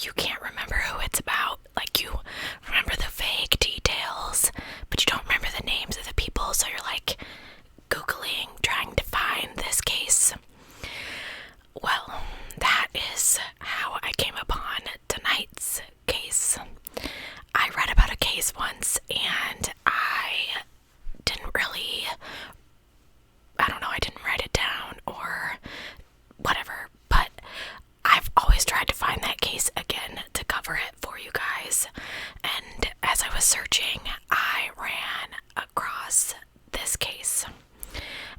you can't remember who it's about. Like, you remember the vague details, but you don't remember the names of the people, so you're like Googling, trying to find this case. Well, that is how I came upon tonight's case. I read about a case once, and I didn't write it down or whatever, but I've always tried to find that case again to cover it for you guys. And as I was searching, I ran across this case,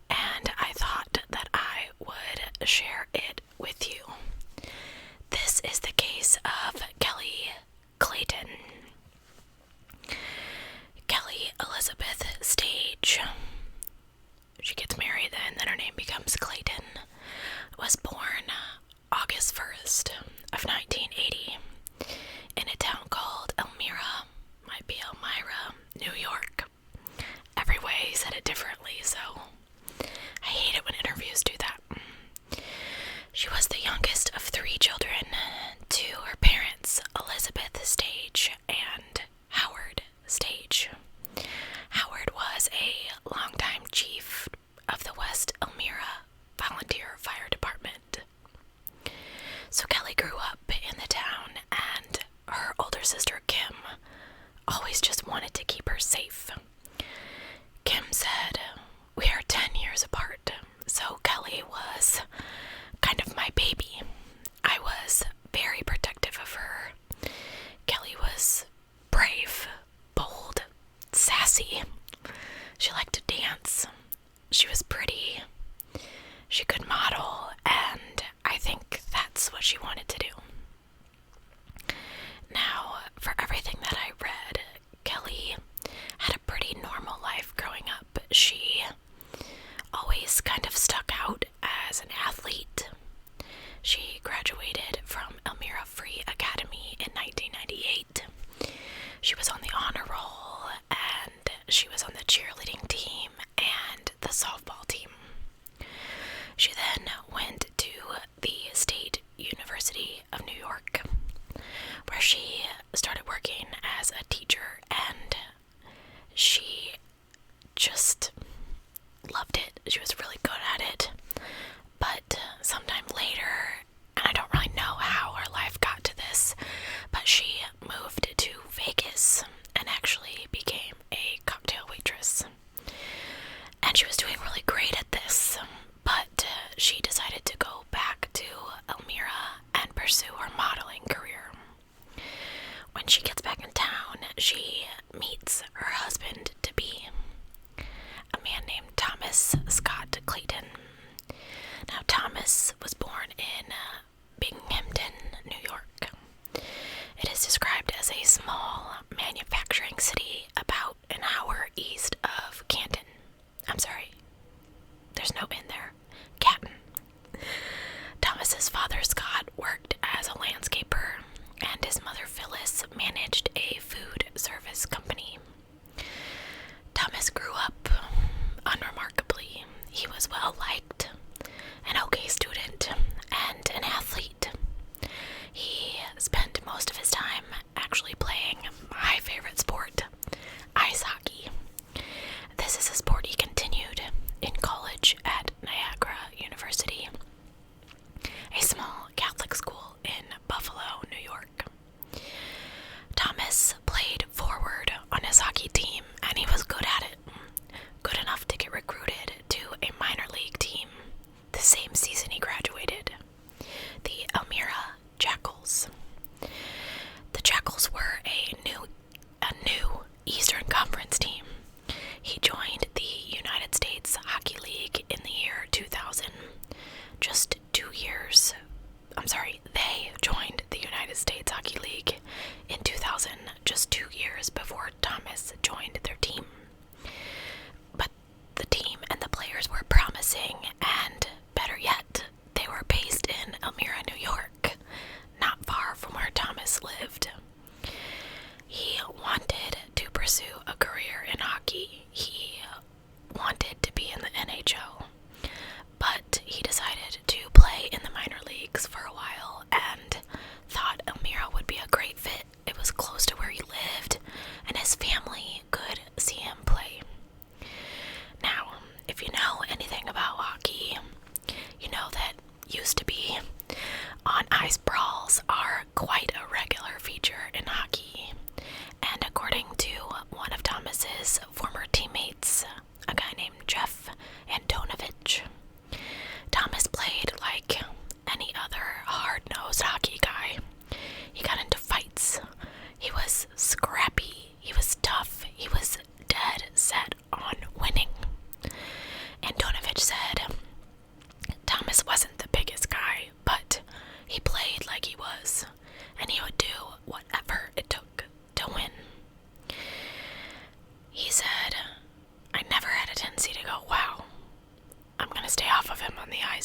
and I thought that I would share it with you. This is the case of Kelley Clayton. Kelley Elizabeth Stage. She gets married then her name becomes Clayton. Was born August 1st of 1980 in a town called Elmira, might be Elmira, New York. Every way he said it differently, so I hate it when interviews do that. She was the youngest of 3 children to her parents, Elizabeth Stage and Howard Stage. Howard was a longtime chief of the West Elmira Volunteer Fire Department. So Kelley grew up in the town, and her older sister Kim always just wanted to keep her safe. Kim said, "We are 10 years apart, so Kelley was kind of my baby. I was very protective of her. Kelley was brave, bold, sassy. She liked to dance. She was pretty. She could model, and I think that's what she wanted to do." Now, for everything that I read, Kelley had a pretty normal life growing up. She always kind of stuck out as an athlete. She graduated from Elmira Free Academy in 1998. She was on the honor roll, and she was on the cheerleading team and the softball team. She then went to the State University of New York, where she started working as a teacher, and she just loved it. She was really good at it. But sometime later, and I don't really know how her life got to this, but she moved to Vegas and actually became a cocktail waitress. And she was doing really great at this, but she decided to go back to Elmira and pursue her modeling career. When she gets back in town, she meets her husband-to-be, a man named Thomas Scott Clayton. Now, Thomas was born in Binghamton, New York. It is described as a small manufacturing city about an hour east of Canton. I'm sorry, there's no in there. Canton. Thomas's father, Scott, worked as a landscaper, and his mother, Phyllis, managed a food service company. Thomas grew up unremarkably. He was well-liked, an okay student, and an athlete. He spent most of his time actually playing my favorite sport, ice hockey. This is a sport he continued in college at Niagara University, a small Catholic school in Buffalo, New York. Thomas played forward on his hockey team, and he was good at it, good enough to get recruited to a minor league team the same season he graduated, the Elmira Jackals. The Jackals were a new Eastern Conference team. He joined the United States Hockey League in the year 2000, just 2 years. They joined the United States Hockey League in 2000, just 2 years before Thomas joined their team. But the team and the players were promising, and better yet, they were based in Elmira, New York, not far from where Thomas lived. He wanted to pursue a career in hockey. He wanted to be in the NHL, but he decided to play in the minor leagues for a while and thought Elmira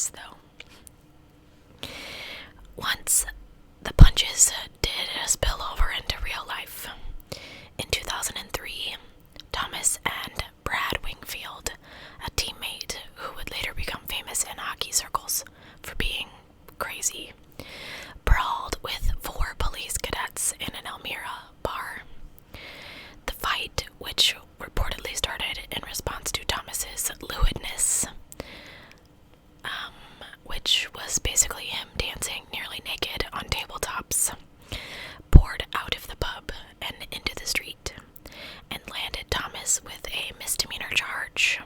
Thomas, though. Once the punches did spill over into real life. In 2003, Thomas and Brad Wingfield, a teammate who would later become famous in hockey circles for being crazy, brawled with 4 police cadets in an Elmira bar. The fight, which reportedly started in response to Thomas's lewdness, which was basically him dancing nearly naked on tabletops, poured out of the pub and into the street, and landed Thomas with a misdemeanor charge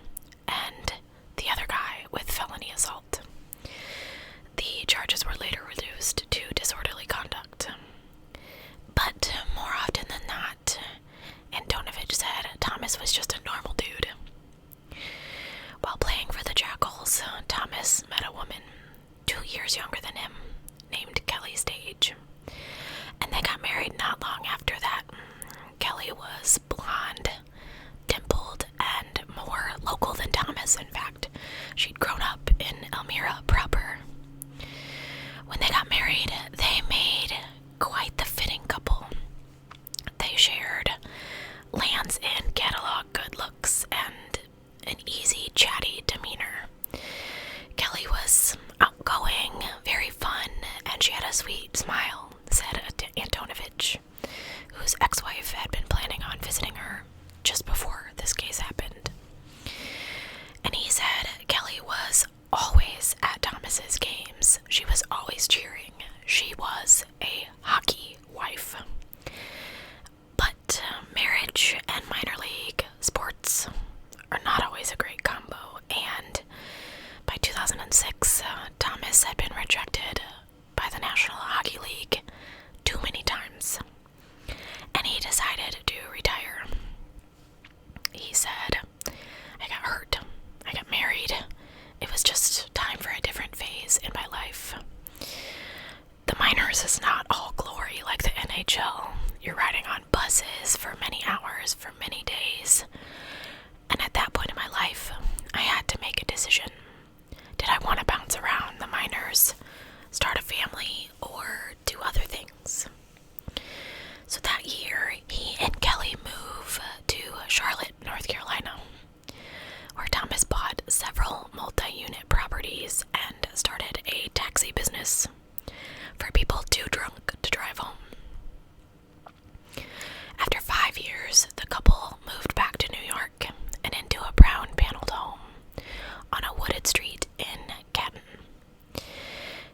and the other guy with felony assault. The charges were later reduced to disorderly conduct. But more often than not, Antonovich said Thomas was just a normal dude. While playing for the Jackals, Thomas met a woman 2 years younger than him, named Kelley Stage, and they got married not long after that. Kelley was blonde, dimpled, and more local than Thomas. In fact, she'd grown up in Elmira proper. When they got married, they made quite the fitting couple. They shared Land's End catalog good looks and an easy, chatty demeanor. Kelley was outgoing, very fun, and she had a sweet smile, said Antonovich, whose ex-wife had been planning on visiting her just before this case happened. And he said Kelley was always at Thomas's games. She was always cheering. She was a hockey wife. But marriage and minor league sports are not always a great combo, and by 2006, Thomas had been rejected by the National Hockey League too many times, and he decided to retire. He said, "I got hurt. I got married. It was just time for a different phase in my life." The minors is not all glory like the NHL. You're riding on buses for many hours, for many days. And at that point in my life, I had to make a decision. Did I want to bounce around the minors, start a family, or do other things? So that year, he and Kelley moved to Charlotte, North Carolina, where Thomas bought several multi-unit properties and started a taxi business for people too drunk to drive home. After 5 years, the couple moved back to New York and into a brown paneled home on a wooded street in Canton.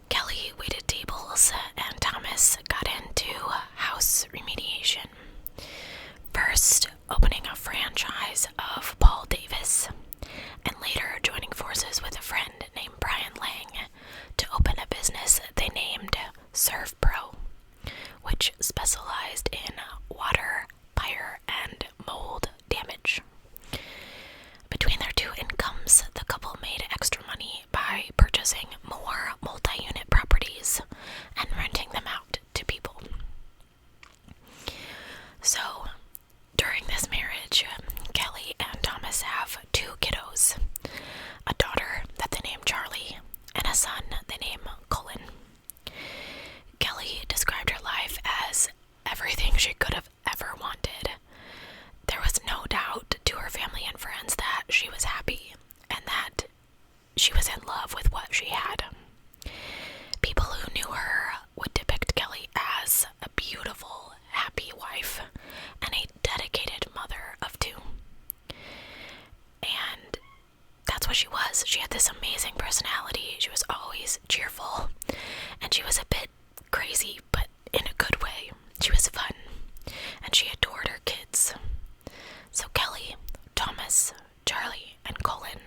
Kelley waited tables and Thomas got into house remediation. First, opening a franchise of Paul Davis, and later joining forces with a friend named Brian Lang to open a business they named Serve Pro, which specialized in water, fire, and mold damage. Between their two incomes, the couple made extra money by purchasing more multi-unit properties and renting them out to people. So, during this marriage, Kelley and Thomas have 2 kiddos, a daughter that they named Charlie, and a son they named Colleen. Kelley described her life as everything she could have ever wanted. There was no doubt to her family and friends that she was happy and that she was in love with what she had. People who knew her would depict Kelley as a beautiful, happy wife and a dedicated mother of 2. And that's what she was. She had this amazing personality. She was always cheerful, and she was a bit crazy, but in a good way. She was fun, and she adored her kids. So Kelley, Thomas, Charlie, and Colleen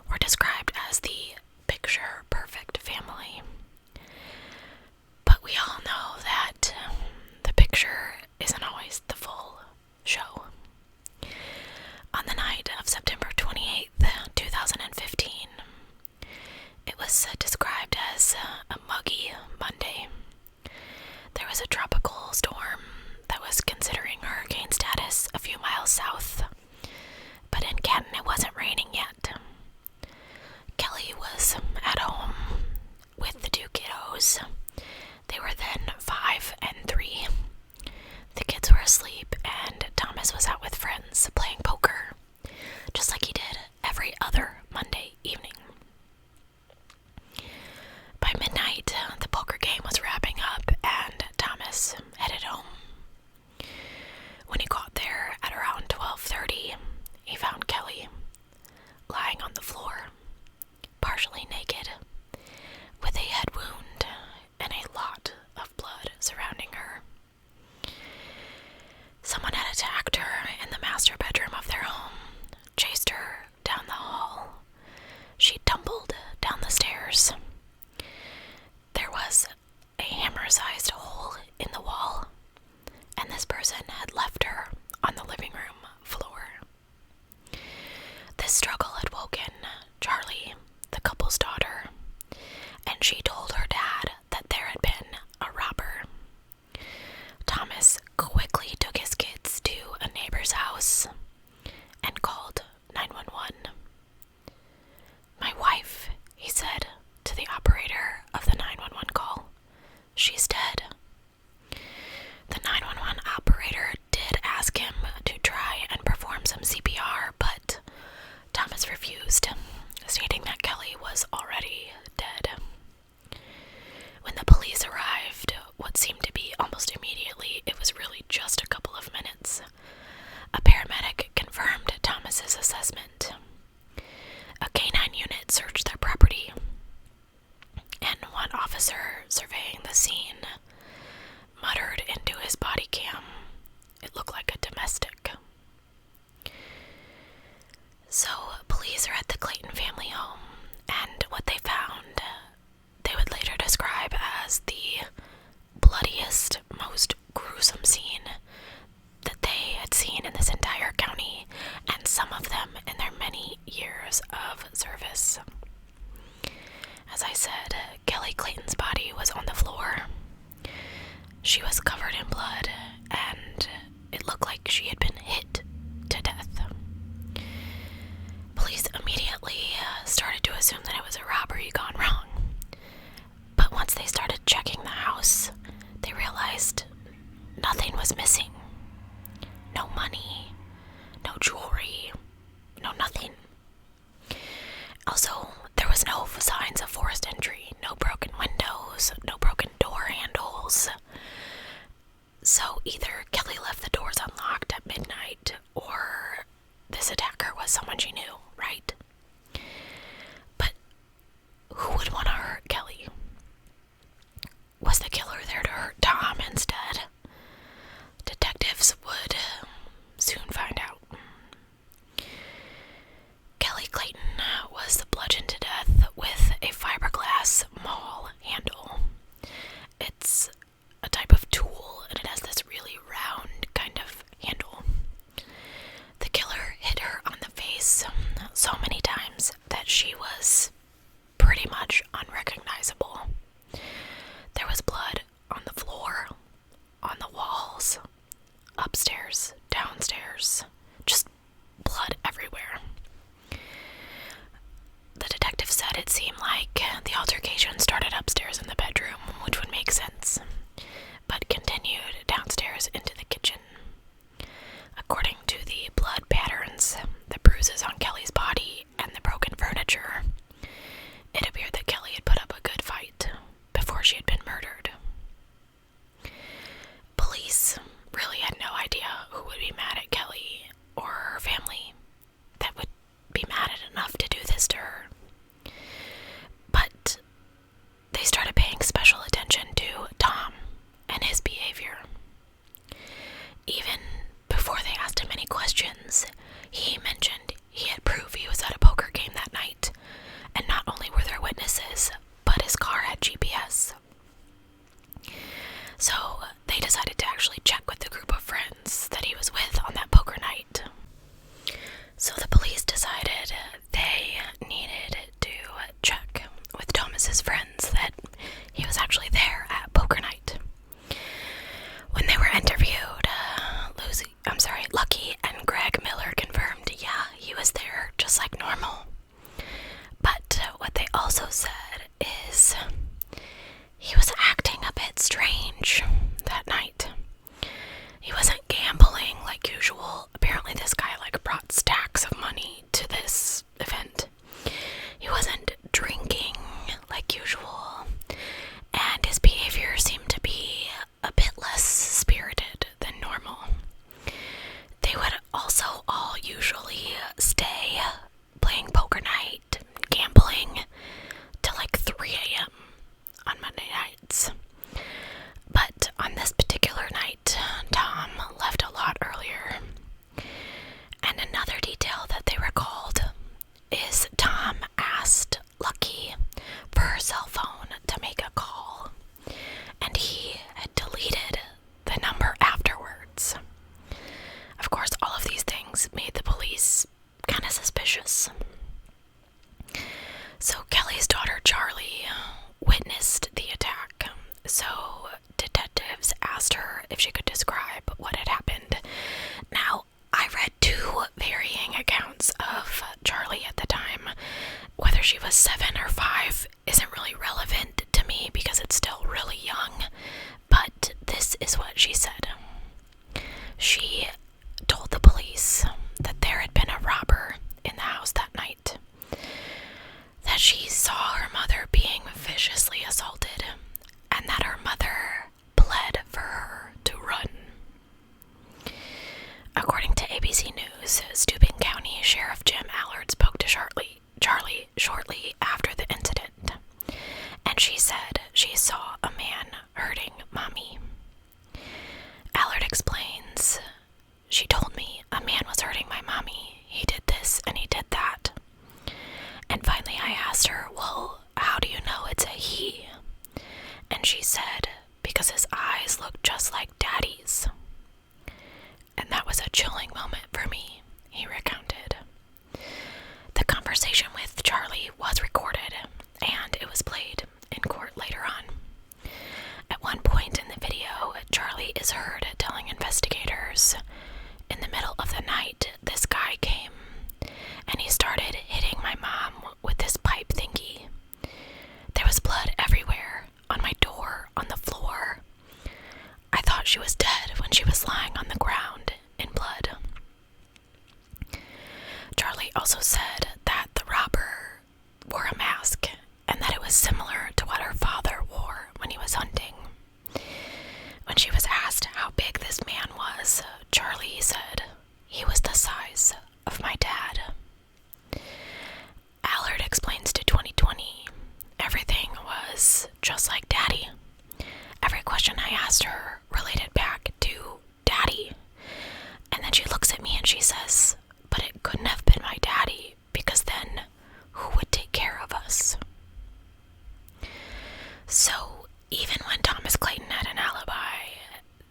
were described as the picture-perfect family. But we all know that the picture isn't always the full show. On the night of September 28th, 2015, it was described as a muggy Monday. There was a tropical storm that was considering hurricane status a few miles south, but in Canton it wasn't raining yet. Kelley was at home bloodiest, most gruesome scene that they had seen in this entire county, and some of them in their many years of service. As I said, Kelley Clayton's body was on the floor. She was covered in blood, and it looked like she had been hit to death. Police immediately started to assume that it was a robbery gone wrong. But once they started checking the house, they realized nothing was missing. No money, no jewelry, no nothing. Also, there was no signs of forced entry, no broken windows, no broken door handles. So either Kelley left the doors unlocked at midnight, or this attacker was someone she knew, right? But who would want to hurt Kelley? Was the killer there to hurt Tom instead? Detectives would soon find out. Kelley Clayton was bludgeoned to death with a fiberglass maul handle. It's a type of tool, and it has this really round kind of handle. The killer hit her on the face so many times that she was pretty much unrecognizable. There was blood on the floor, on the walls, upstairs, downstairs, just blood everywhere. The detective said it seemed like the altercation started upstairs in the bedroom, which would make sense, but continued downstairs into the kitchen. According to the blood patterns, the bruises on Kelley's body, and the broken furniture, it appeared that Kelley had put up a good fight before she had been murdered. Police really had no idea who would be mad at Kelley or her family that would be mad at enough to do this to her. But they started paying special attention to Tom and his behavior. Even before they asked him any questions, he mentioned he had proof he was at a poker game that night, and not only were there witnesses, but his car had GPS. So they decided to actually check with the group of friends that he was with on that poker night. So the police decided they needed to check with Thomas's friends that he was actually there at poker night. When they were interviewed, Lucky and Greg Miller confirmed, yeah, he was there just like normal. But what they also said is he was acting a bit strange that night. He wasn't gambling like usual. Apparently this guy brought stacks of money to this event. He wasn't drinking like usual, and his behavior seemed to be a bit less spirited than normal. They would also all usually stay playing poker night, gambling, till 3 a.m. on Monday nights. But on this particular night, Tom left a lot earlier. And another detail that they recalled is Tom asked Lucky for her cell phone to make a call, and he had deleted the number afterwards. Of course, all of these things made the police kind of suspicious. So Kelley's daughter Charlie witnessed the attack, so detectives asked her if she could describe what had happened. Now, I read 2 varying accounts of Charlie at the time. Whether she was 7 or 5 isn't really relevant to me because it's still really young, but this is what she said. She told the police that there had been a robber in the house that night, that she saw her mother being viciously assaulted, and that her mother pled for her to run. According to ABC News, Steuben County Sheriff Jim Allard spoke to Charlie shortly after the incident, and she said she saw a man hurting Mommy. because his eyes looked just like Daddy's. And that was a chilling moment for me, he recounted. The conversation with Charlie was recorded, and it was played in court later on. At one point in the video, Charlie is heard telling investigators, "In the middle of the night, this guy came, and he started hitting my mom with this pipe thingy. There was blood everywhere, on my door, on the floor. I thought she was dead when she was lying on the ground in blood." Charlie also said that the robber wore a mask and that it was similar to what her father wore when he was hunting. When she was asked how big this man was, Charlie said, "He was the size of my dad." Allard explains to 2020, "Everything was just like Daddy. Every question I asked her related back to Daddy. And then she looks at me and she says, 'But it couldn't have been my daddy, because then who would take care of us?'" So even when Thomas Clayton had an alibi,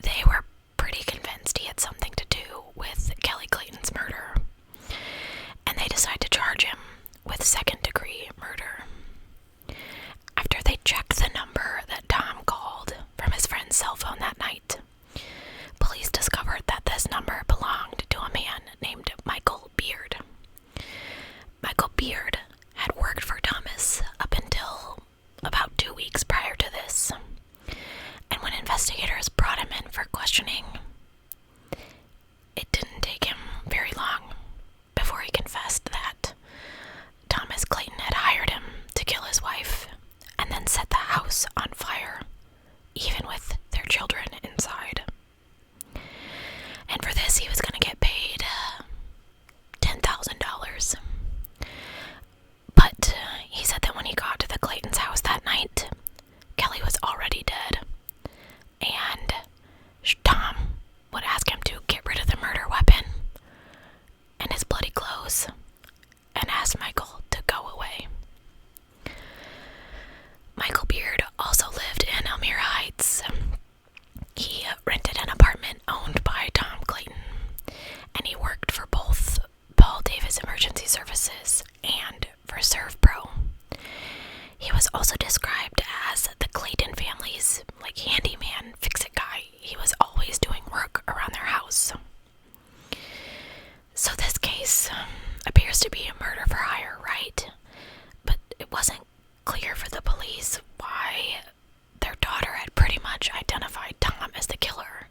they were pretty convinced he had something to do with Kelley Clayton's murder. And they decide to charge him with second-degree murder. After they checked the number that Tom called from his friend's cell phone that night, police discovered that this number belonged to a man named Michael Beard. Michael Beard had worked for Thomas up until about 2 weeks prior to this. And when investigators brought him in for questioning, it didn't take him very long before he confessed that Thomas Clayton had hired him to kill his wife and then set the house on fire, even with their children inside. And for this, he was going to get paid $10,000. But he said that when he got to the Clayton's house that night, Kelley was already dead. And Tom would ask him to get rid of the murder weapon and his bloody clothes and ask Michael to go away. Michael Beard also lived in Elmira Heights. He rented an apartment owned by Tom Clayton, and he worked for both Paul Davis Emergency Services and for ServPro. He was also described as the Clayton family's handyman, fix-it guy. He was always doing work around their house. So this case appears to be a murder for hire, right? But it wasn't clear for the police why their daughter had pretty much identified Tom as the killer,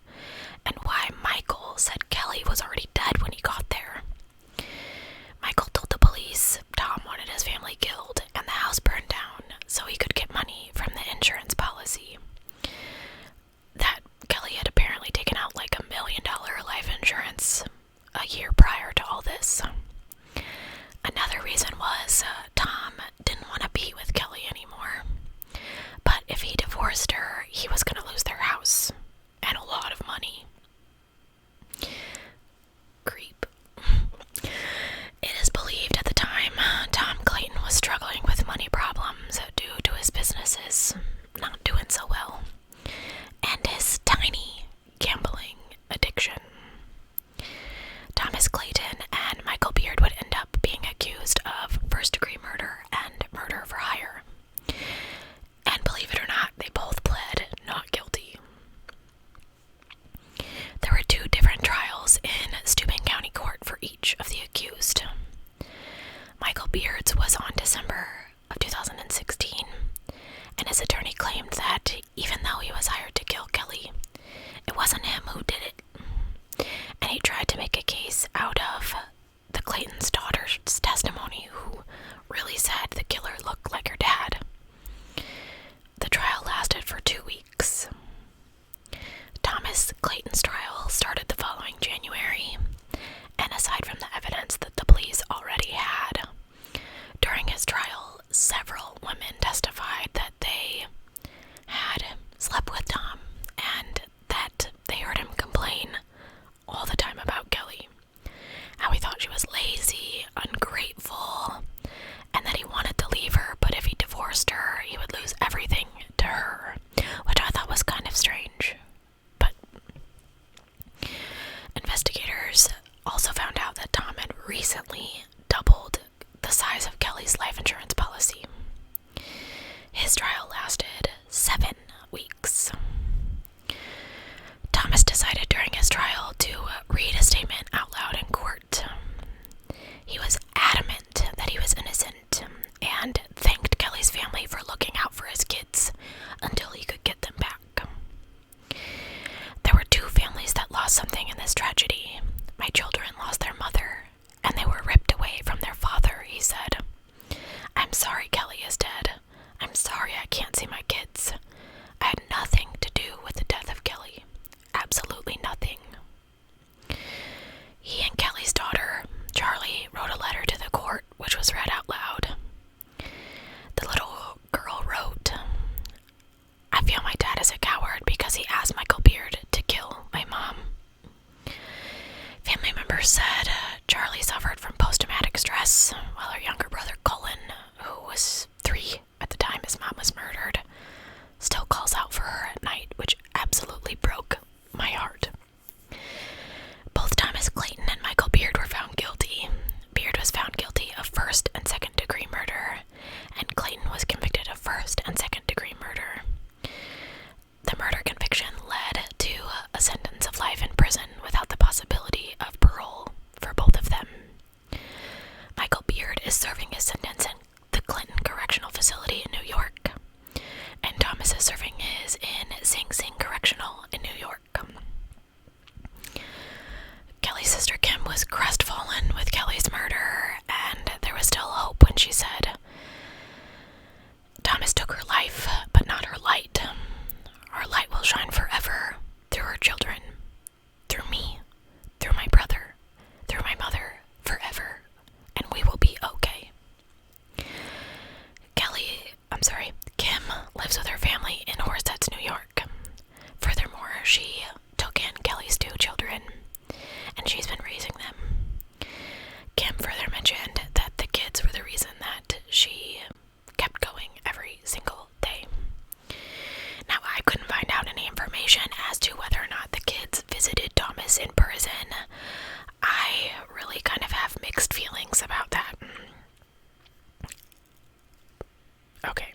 and why Michael said Kelley was already dead when he got there. Michael told the police Tom wanted his family killed and the house burned down so he could get money from the insurance policy. That Kelley had apparently taken out $1 million life insurance a year prior to all this. Another reason was Tom didn't want to be with Kelley anymore. But if he divorced her, he was going to lose their house and a lot of money. Creep. It is believed at the time Tom Clayton was struggling with money problems due to his businesses not doing so well, and his tiny gambling addiction. Thomas Clayton and Michael Beard would end up being accused of first-degree murder and murder for hire. And believe it or not, they both pled not guilty. There were 2 different trials in Steuben County Court for each of the accused. Michael Beard's was on December of 2016, and his attorney claimed that even though he was hired to kill Kelley, it wasn't him who did it. And he tried to make a case out of the Clayton's daughter's testimony, who really said the killer looked like her dad. The trial lasted for 2 weeks. Thomas Clayton's trial started the following January, and aside from the evidence that the police already had, during his trial, several women testified that they had slept with Tom and that they heard him complain all the time about Kelley, how he thought she was lazy, ungrateful, and that he wanted to leave her, but if he divorced her, he would lose everything to her, which I thought was kind of strange. lost something in this tragedy. My children lost their mother, and they were ripped away from their father," he said. "I'm sorry Kelley is dead. I'm sorry I can't see my kids. I had nothing to do with the death of Kelley. Absolutely nothing." He and Kelley's daughter, Charlie, wrote a letter to the court, which was read out loud. The little girl wrote, "I feel my dad is a coward because he asked Michael Beard to kill my mom." Family members said Charlie suffered from post-traumatic stress, while her younger brother Colleen, who was 3 at the time his mom was murdered, still calls out for her at night, which absolutely broke my heart. Both Thomas Clayton and Michael Beard were found guilty. Beard was found guilty of first and second degree murder, and Clayton was convicted of first and second degree murder. The murder conviction led to a sentence of life in prison without the possibility of parole for both of them. Michael Beard is serving his sentence in the Clinton Correctional Facility in New York, and Thomas is serving his in Sing Sing Correctional in New York. Kelley's sister Kim was crestfallen with Kelley's murder, and there was still hope when she said, "Thomas took her life, but not her light. Our light will shine forever through her children, through me, through my brother, through my mother, forever, and we will be okay." Kim lives with her family in Horseheads, New York. Furthermore, she took in Kelley's 2 children, and she's been raising them. Kim further mentioned that the kids were the reason that she kept going every single day. Now, I couldn't find out any information as to whether or not the kids visited Thomas in prison. I really kind of have mixed feelings about that. Okay.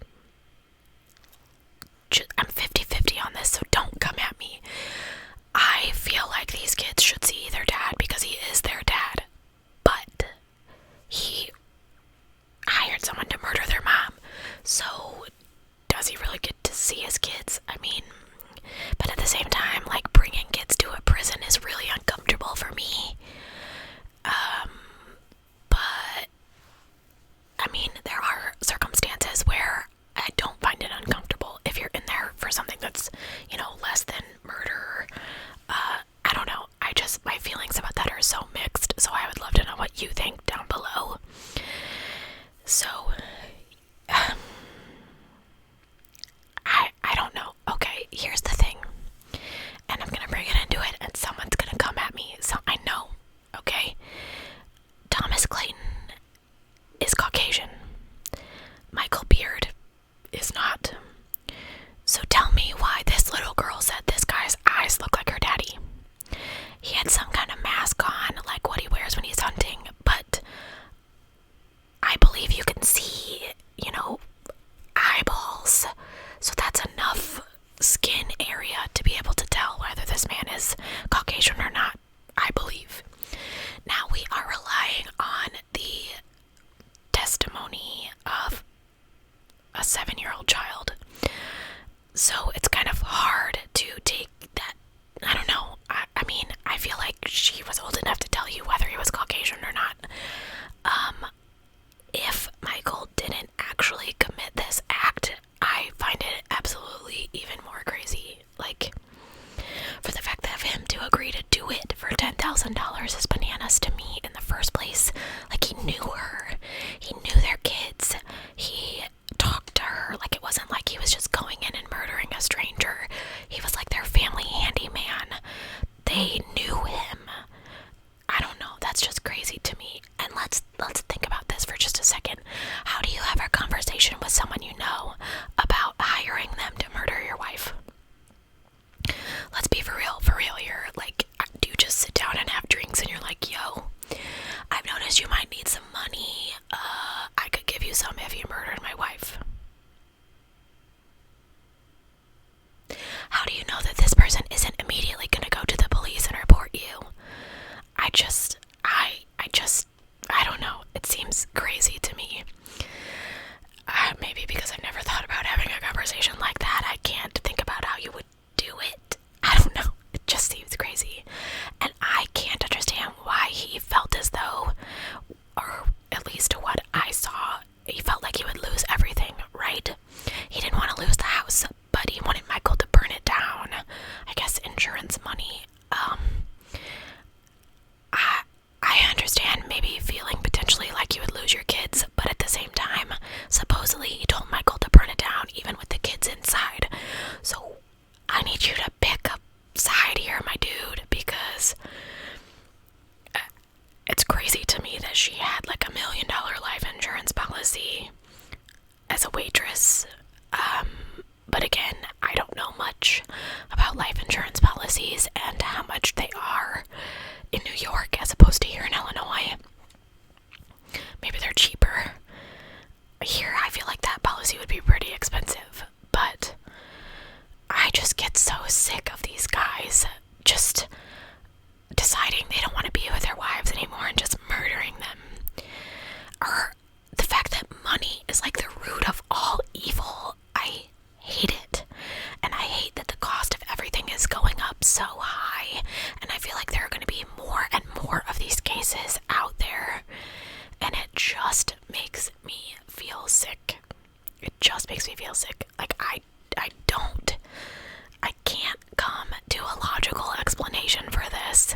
I'm 50-50 on this, so don't come at me. I feel like these kids should see their dad because he is their dad. But he hired someone to murder their mom. So does he really get to see his kids? I mean, but at the same time, like, bringing kids to a prison is really uncomfortable for me. But I mean, there are circumstances where I don't find it uncomfortable if you're in there for something that's, less than murder. I don't know. My feelings about that are so mixed, so I would love to know what you think down below. So, I don't know. Okay, here's the thing. And I'm gonna bring it into it, and someone's gonna come at me, so I know, okay? Thomas Clayton is Caucasian. Michael Beard is not. So tell me why this little girl said this guy's eyes look like her daddy. He had some kind of mask on, like what he wears when he's hunting, but I believe you can see, eyeballs. So that's enough skin area to be able to tell whether this man is Caucasian or not, I believe. Now, we are relying on the testimony of a 7-year-old child. So it's kind of hard to take that. I don't know. I mean, I feel like she was old enough to tell you whether he was Caucasian or not. If Michael didn't actually commit this act, I find it absolutely even more crazy. Like, for the fact of him to agree to do it for $10,000 is bananas to me in the first place. Like, he knew her. He knew their kids. He talked to her. Like, it wasn't like he was just going in and murdering a stranger. He was like their family handyman. They knew him. I don't know. That's just crazy to me. And let's think about this for just a second. How do you have a conversation with someone you know about hiring them to murder your wife? Let's be for real here. Like, do you just sit down and have drinks and you're like, yo, policies and how much they are in New York as opposed to here in Illinois. Maybe they're cheaper. Here, I feel like that policy would be pretty expensive, but I just get so sick of these guys just deciding they don't want to be with their wives anymore and just murdering them. Or the fact that money is like the root of all evil. I hate it. And I hate that the cost of everything is going up so high. And I feel like there are going to be more and more of these cases out there. And it just makes me feel sick. It just makes me feel sick. Like, I can't come to a logical explanation for this.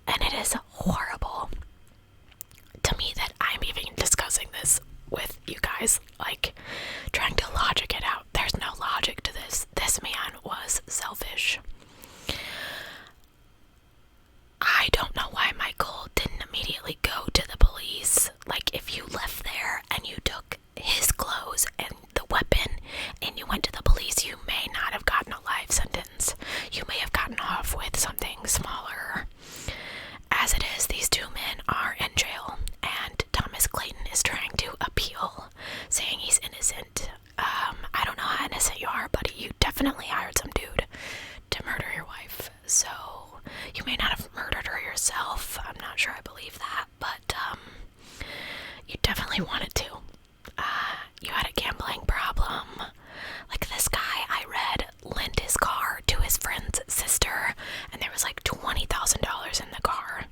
And it is horrible to me that I'm even discussing this with you guys, like, trying to logic it out. There's no logic to this. This man was selfish. I don't know why Michael didn't immediately go to the police. Like, if you left there and you took his clothes and the weapon and you went to the police, you may not have gotten a life sentence. You may have gotten off with something smaller. As it is, these two men are in jail, and Thomas Clayton is trying to appeal, saying he's innocent. I don't know how innocent you are, buddy. You definitely hired some dude to murder your wife, so you may not have murdered her yourself. I'm not sure I believe that, but you definitely wanted to. You had a gambling problem. Like, this guy I read lent his car to his friend's sister, and there was like $20,000 in the car.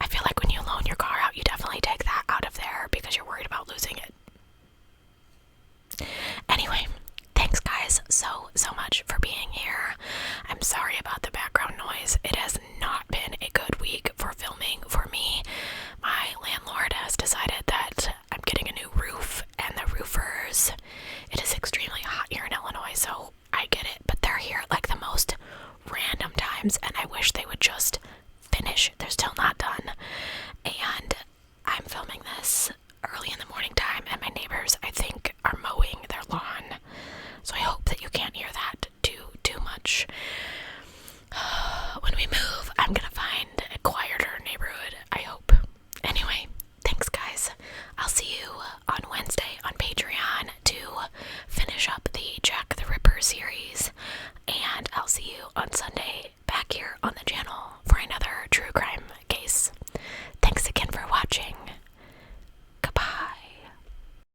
I feel like when you loan your car out, you definitely take that out of there because you're worried about losing it. Anyway, thanks guys so much for being here. I'm sorry about the background noise. It has not been a good week for filming for me. My landlord has decided that I'm getting a new roof, and the roofers, it is extremely hot here in Illinois, so I get it, but they're here at like the most random times, and I wish they would just finish. They're still not done, and I'm filming this early in the morning time, and my neighbors, I think, are mowing their lawn, so I hope that you can't hear that too much. When we move, I'm gonna find a quieter neighborhood, I hope. Anyway, thanks guys. I'll see you on Wednesday on Patreon to finish up the Jack the Ripper series, and I'll see you on Sunday